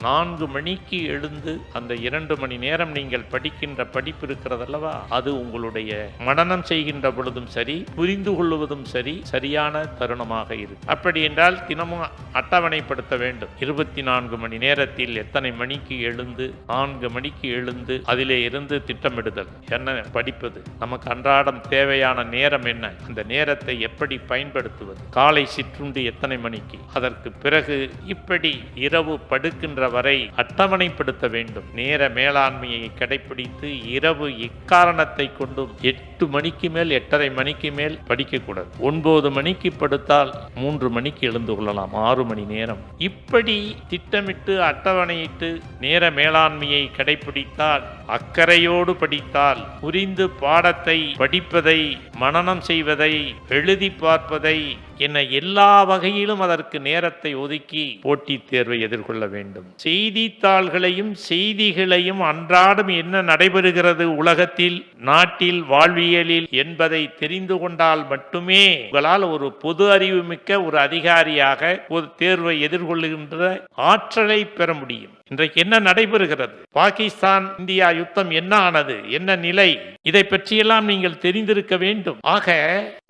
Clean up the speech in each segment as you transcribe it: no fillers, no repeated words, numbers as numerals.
4 மணிக்கு எழுந்து அந்த 2 மணி நேரம் நீங்கள் படிக்கின்ற படிப்பு இருக்கிறதல்லவா, அது உங்களுடைய மனனம் செய்கின்ற பொழுதும் சரி, புரிந்து கொள்வதும் சரி, சரியான தருணமாக இருக்கு. அப்படி என்றால் தினமும் அட்டவணைப்படுத்த வேண்டும். 24 மணி நேரத்தில் எத்தனை மணிக்கு எழுந்து, 4 மணிக்கு எழுந்து அதிலே இருந்து திட்டமிடுதல், என்ன படிப்பது, நமக்கு அன்றாடம் தேவையான நேரம் என்ன, அந்த நேரத்தை எப்படி பயன்படுத்துவது, காலை சிற்றுண்டு எத்தனை மணிக்கு, அதற்கு பிறகு இப்படி இரவு படுக்கின்ற வரை அட்டவணைப்படுத்த வேண்டும். நேர மேலாண்மையை கடைபிடித்து இரவு எக்காரணத்தை கொண்டும் 8 மணிக்கு மேல் 8:30 மணிக்கு மேல் படிக்கக்கூடாது. 9 மணிக்கு படுத்தால் 3 மணிக்கு எழுந்து கொள்ளலாம், 6 மணி நேரம். இப்படி திட்டமிட்டு அட்டவணையிட்டு நேர மேலாண்மையை கடைபிடித்தால், அக்கறையோடு படித்தால், புரிந்து பாடத்தை படிப்பதை, மனனம் செய்வதை, எழுதி பார்ப்பதை என எல்லா வகையிலும் அதற்கு நேரத்தை ஒதுக்கி போட்டித் தேர்வை எதிர்கொள்ள வேண்டும். செய்தித்தாள்களையும் செய்திகளையும் அன்றாடம் என்ன நடைபெறுகிறது உலகத்தில், நாட்டில், வாழ்வியலில் என்பதை தெரிந்து கொண்டால் மட்டுமே உங்களால் ஒரு பொது அறிவு மிக்க ஒரு அதிகாரியாக ஒரு தேர்வை எதிர்கொள்ளுகின்ற ஆற்றலை பெற முடியும். இன்றைக்கு என்ன நடைபெறுகிறது, பாகிஸ்தான் இந்தியா யுத்தம் என்ன ஆனது, என்ன நிலை, இதை பற்றியெல்லாம் நீங்கள் தெரிந்திருக்க வேண்டும். ஆக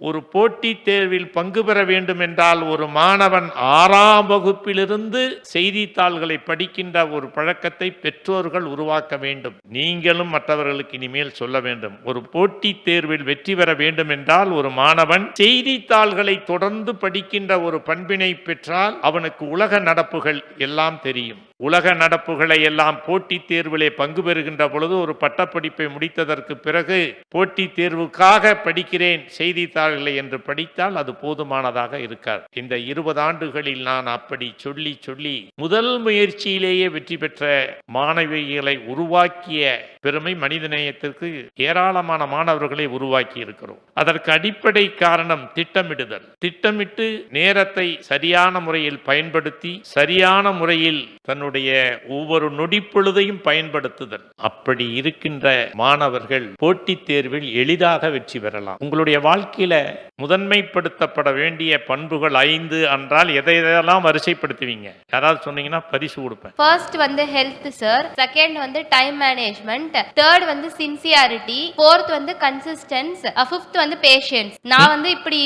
ஒரு போட்டித் தேர்வில் பங்கு பெற வேண்டும் என்றால் ஒரு மாணவன் 6ஆம் வகுப்பிலிருந்து செய்தித்தாள்களை படிக்கின்ற ஒரு பழக்கத்தை பெற்றோர்கள் உருவாக்க வேண்டும். நீங்களும் மற்றவர்களுக்கு இனிமேல் சொல்ல வேண்டும். ஒரு போட்டித் தேர்வில் வெற்றி பெற வேண்டும் என்றால் ஒரு மாணவன் செய்தித்தாள்களை தொடர்ந்து படிக்கின்ற ஒரு பண்பினை பெற்றால் அவனுக்கு உலக நடப்புகள் எல்லாம் தெரியும். உலக நடப்புகளை எல்லாம் போட்டித் தேர்விலே பங்கு பெறுகின்ற பொழுது, ஒரு பட்டப்படிப்பை முடித்ததற்கு பிறகு போட்டித் தேர்வுக்காக படிக்கிறேன் செய்தித்தாள்களை என்று படித்தால் அது போதுமானதாக இருக்காது. இந்த 20 ஆண்டுகளில் நான் அப்படி சொல்லி சொல்லி முதல் முயற்சியிலேயே வெற்றி பெற்ற மாணவிகளை உருவாக்கிய பெருமை மனிதநேயத்திற்கு ஏராளமான மாணவர்களை உருவாக்கி இருக்கிறோம். அதற்கு அடிப்படை காரணம் திட்டமிடுதல். திட்டமிட்டு நேரத்தை சரியான முறையில் பயன்படுத்தி, சரியான முறையில் தன்னுடைய ஒவ்வொரு நொடிப்பொழுதையும் பயன்படுத்துதல். அப்படி இருக்கின்ற மாணவர்கள் போட்டித் தேர்வில் எளிதாக வெற்றி பெறலாம். உங்களுடைய வாழ்க்கையில முதன்மைப்படுத்தப்பட வேண்டிய பண்புகள் 5 என்றால் எதையெல்லாம் வரிசைப்படுத்துவீங்க? யாராவது சொன்னீங்கன்னா பரிசு கொடுப்பேன். ஃபர்ஸ்ட் வந்து ஹெல்த் சார், செகண்ட் வந்து டைம் மேனேஜ்மெண்ட், தேர்ட் வந்து சின்சியாரிட்டி, ஃபோர்த் வந்து கன்சிஸ்டன்ஸ், ஃபிஃப்த் வந்து பேஷன்ஸ். நான் வந்து இப்படி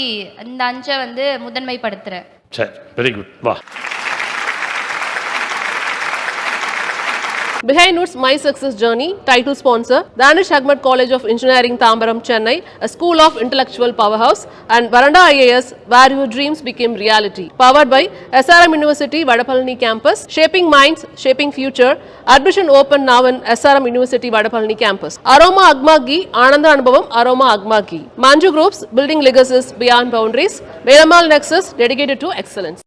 இந்த 5 வந்து முதன்மைப்படுத்துறேன். சரி, வெரி குட். வா. Behind Notes My Success Journey, title sponsor, Danish Hagmat College of Engineering, Tambaram, Chennai, a school of intellectual powerhouse, and Varanda IAS, where your dreams became reality. Powered by SRM University, Vadapalani campus, shaping minds, shaping future. Admission open now in SRM University, Vadapalani campus. Aroma Agma Ghee, Ananda Anubhavam, Aroma Agma Ghee. Manju Groups, building legacies beyond boundaries. Velamal Nexus, dedicated to excellence.